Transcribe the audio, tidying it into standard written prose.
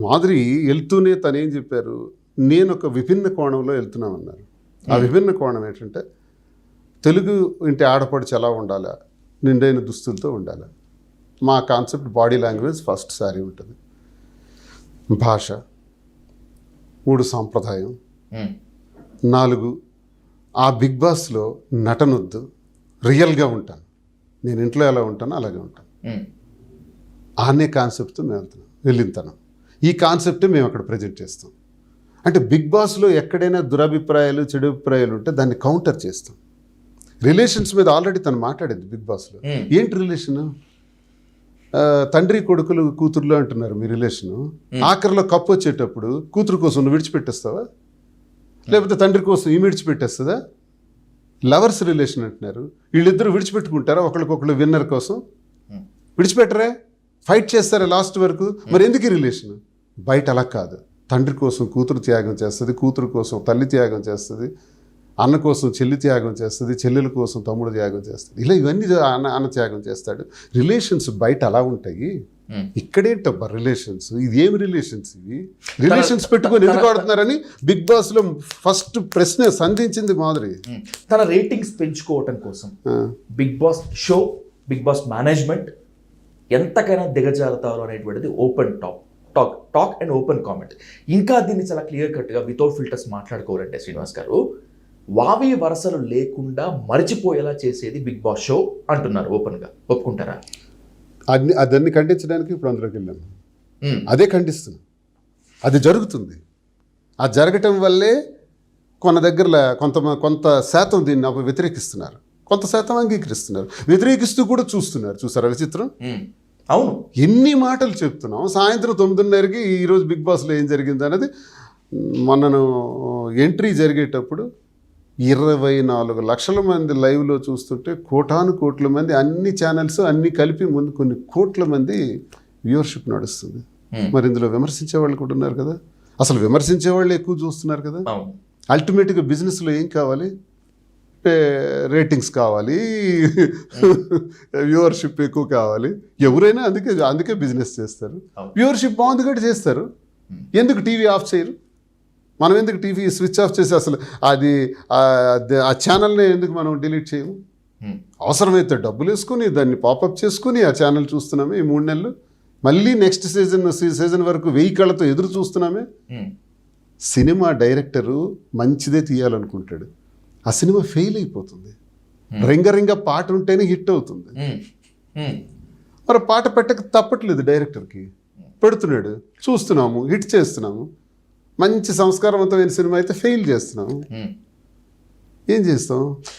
మాధురి వెళ్తూనే తనేం చెప్పారు, నేను ఒక విభిన్న కోణంలో వెళ్తున్నామన్నారు. ఆ విభిన్న కోణం ఏంటంటే తెలుగు ఇంటి ఆడపడుచు ఎలా ఉండాలా, నిండైన దుస్తులతో ఉండాలి. మా concept body language first sorry ఉంటుంది, భాష, 3 సాంప్రదాయం, 4 ఆ బిగ్ బాస్లో నటనొద్దు, రియల్గా ఉంటాను, నేను ఇంట్లో ఎలా ఉంటానో అలాగే ఉంటాను అనే కాన్సెప్ట్తో మేము వెళ్ళింతాను. ఈ కాన్సెప్టే మేము అక్కడ ప్రజెంట్ చేస్తాం. అంటే బిగ్ బాస్లో ఎక్కడైనా దురభిప్రాయాలు, చెడు అభిప్రాయాలు ఉంటే దాన్ని కౌంటర్ చేస్తాం. రిలేషన్స్ మీద ఆల్రెడీ తను మాట్లాడేది బిగ్ బాస్లో. ఏంటి రిలేషను? తండ్రి కొడుకులు కూతుర్లు అంటున్నారు మీ రిలేషను. ఆఖరిలో కప్పు వచ్చేటప్పుడు కూతురు కోసం నువ్వు విడిచిపెట్టేస్తావా, లేకపోతే తండ్రి కోసం ఈ విడిచిపెట్టేస్తుందా? లవర్స్ రిలేషన్ అంటున్నారు. వీళ్ళిద్దరూ విడిచిపెట్టుకుంటారా ఒకరికొకరు విన్నర్ కోసం? విడిచిపెట్టరే, ఫైట్ చేస్తారా లాస్ట్ వరకు. మరి ఎందుకు ఈ రిలేషన్? బయట అలా కాదు. తండ్రి కోసం కూతురు త్యాగం చేస్తుంది, కూతురు కోసం తల్లి త్యాగం చేస్తుంది, అన్న కోసం చెల్లి త్యాగం చేస్తుంది, చెల్లెల కోసం తమ్ముడు త్యాగం చేస్తుంది. ఇలా ఇవన్నీ అన్న త్యాగం చేస్తాడు. రిలేషన్స్ బయట అలా ఉంటాయి, ఇక్కడేంటబ్బా రిలేషన్స్? ఇది ఏమి రిలేషన్స్? ఇవి రిలేషన్స్ పెట్టుకొని ఎందుకు ఆడుతున్నారని బిగ్ బాస్లో ఫస్ట్ ప్రశ్న సంధించింది మాధురి. తన రేటింగ్స్ పెంచుకోవటం కోసం Bigg Boss show, Bigg Boss management ఎంతకైనా దిగజారుతారు అనేటువంటిది open talk and open comment. ఇంకా దీన్ని చాలా క్లియర్ కట్గా వితౌట్ ఫిల్టర్స్ మాట్లాడుకోవాలంటే శ్రీనివాస్ గారు, వావి వరసలు లేకుండా మర్చిపోయేలా చేసేది బిగ్ బాస్ షో అంటున్నారు. ఓపెన్గా ఒప్పుకుంటారా? అదన్ని ఖండించడానికి ఇప్పుడు అందులోకి వెళ్ళాము. అదే ఖండిస్తున్నాం. అది జరుగుతుంది. అది జరగటం వల్లే కొన్న దగ్గర కొంత శాతం దీన్ని వ్యతిరేకిస్తున్నారు, కొంత శాతం అంగీకరిస్తున్నారు. వ్యతిరేకిస్తూ కూడా చూస్తున్నారు. చూసారా విచిత్రం? అవును, ఎన్ని మాటలు చెప్తున్నాం. సాయంత్రం 9:30కి ఈరోజు బిగ్ బాస్లో ఏం జరిగింది అనేది మొన్నను ఎంట్రీ జరిగేటప్పుడు 24 లక్షల మంది లైవ్లో చూస్తుంటే కోటాను కోట్ల మంది, అన్ని ఛానల్స్ అన్నీ కలిపి ముందు కొన్ని కోట్ల మంది వ్యూవర్షిప్ నడుస్తుంది. మరి ఇందులో విమర్శించే వాళ్ళు కూడా ఉన్నారు కదా. అసలు విమర్శించే వాళ్ళు ఎక్కువ చూస్తున్నారు కదా. అల్టిమేట్గా బిజినెస్లో ఏం కావాలి? రేటింగ్స్ కావాలి, వ్యూవర్షిప్ ఎక్కువ కావాలి. ఎవరైనా అందుకే బిజినెస్ చేస్తారు. వ్యూవర్షిప్ బాగుంది కాబట్టి చేస్తారు. ఎందుకు టీవీ ఆఫ్ చేయరు? మనం ఎందుకు టీవీ స్విచ్ ఆఫ్ చేసి అసలు ఆ ఛానల్ని ఎందుకు మనం డిలీట్ చేయము? అవసరమైతే డబ్బులు వేసుకుని దాన్ని పాపప్ చేసుకుని ఆ ఛానల్ చూస్తున్నామే ఈ 3 నెలలు. మళ్ళీ నెక్స్ట్ సీజన్ వరకు 1000 కళ్ళతో ఎదురు చూస్తున్నామే. సినిమా డైరెక్టరు మంచిదే తీయాలనుకుంటాడు, ఆ సినిమా ఫెయిల్ అయిపోతుంది. రింగ పాట ఉంటేనే హిట్ అవుతుంది. మరి పాట పెట్టక తప్పట్లేదు, డైరెక్టర్కి పెడుతున్నాడు, చూస్తున్నాము, హిట్ చేస్తున్నాము. మంచి సంస్కారవంతమైన సినిమా అయితే ఫెయిల్ చేస్తున్నాము. ఏం చేస్తాం?